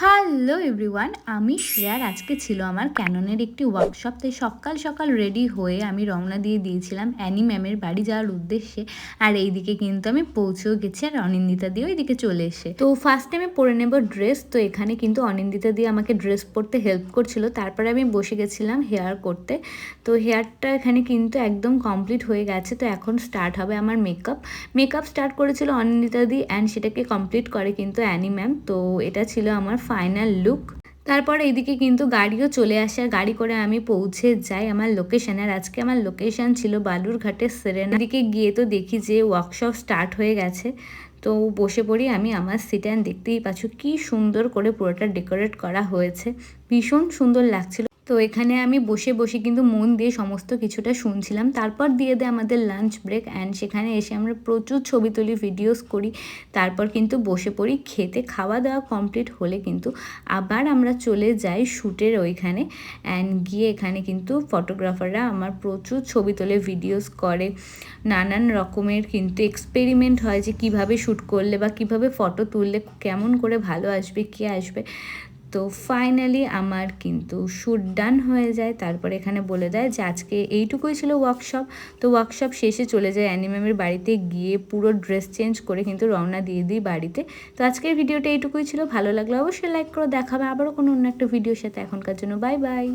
Hello everyone, আমি শ্রেয়ার। আজকে ছিল আমার ক্যাননের একটি ওয়ার্কশপ। তাই সকাল সকাল রেডি হয়ে আমি রওনা দিয়ে দিয়েছিলাম অ্যানি ম্যামের বাড়ি যাওয়ার উদ্দেশ্যে। আর এইদিকে কিন্তু আমি পৌঁছেও গেছি, আর অনিন্দিতা দিয়েও এইদিকে চলে এসে। তো ফার্স্টে আমি পরে নেব ড্রেস। তো এখানে কিন্তু অনিন্দিতা দিয়ে আমাকে ড্রেস পরতে হেল্প করছিল। তারপরে আমি বসে গেছিলাম হেয়ার করতে। তো হেয়ারটা এখানে কিন্তু একদম কমপ্লিট হয়ে গেছে। তো এখন স্টার্ট হবে আমার মেকআপ স্টার্ট করেছিল অনিন্দিতা দি, অ্যান্ড সেটাকে কমপ্লিট করে কিন্তু অ্যানি ম্যাম। তো এটা ছিল আমার ফাইনাল লুক। তারপর এইদিকে কিন্তু গাড়িও চলে আসে, আর গাড়ি করে আমি পৌঁছে যাই আমার লোকেশানে। আর আজকে আমার লোকেশান ছিল বালুরঘাটের সেরেনা। এদিকে গিয়ে তো দেখি যে ওয়ার্কশপ স্টার্ট হয়ে গেছে। তো বসে পড়ি আমি আমার সিট, অ্যান্ড দেখতেই পাচ্ছ কি সুন্দর করে পুরোটা ডেকোরেট করা হয়েছে, ভীষণ সুন্দর লাগছিল। তো এখানে আমি বসে বসে কিন্তু মন দিয়ে সমস্ত কিছুটা শুনছিলাম। তারপর দিয়ে দেয় আমাদের লাঞ্চ ব্রেক, অ্যান্ড সেখানে এসে আমরা প্রচুর ছবি তুলি, ভিডিওস করি। তারপর কিন্তু বসে পড়ি খেতে। খাওয়া দাওয়া কমপ্লিট হলে কিন্তু আবার আমরা চলে যাই শ্যুটের ওইখানে, অ্যান্ড গিয়ে এখানে কিন্তু ফটোগ্রাফাররা আমার প্রচুর ছবি তোলে, ভিডিওস করে। নানান রকমের কিন্তু এক্সপেরিমেন্ট হয় যে কীভাবে শ্যুট করলে বা কীভাবে ফটো তুললে কেমন করে ভালো আসবে, কে আসবে। তো ফাইনালি আমার কিন্তু শ্যুট ডান হয়ে যায়। তারপরে এখানে বলে দেয় যে আজকে এইটুকুই ছিল ওয়ার্কশপ। তো ওয়ার্কশপ শেষে চলে যায় অ্যানি ম্যামের বাড়িতে, গিয়ে পুরো ড্রেস চেঞ্জ করে কিন্তু রওনা দিয়ে দিই বাড়িতে। তো আজকের ভিডিওটা এইটুকুই ছিল। ভালো লাগলে অবশ্যই লাইক করে দেখাবে আবারও কোনো অন্য একটা ভিডিওর সাথে। এখনকার জন্য বাই বাই।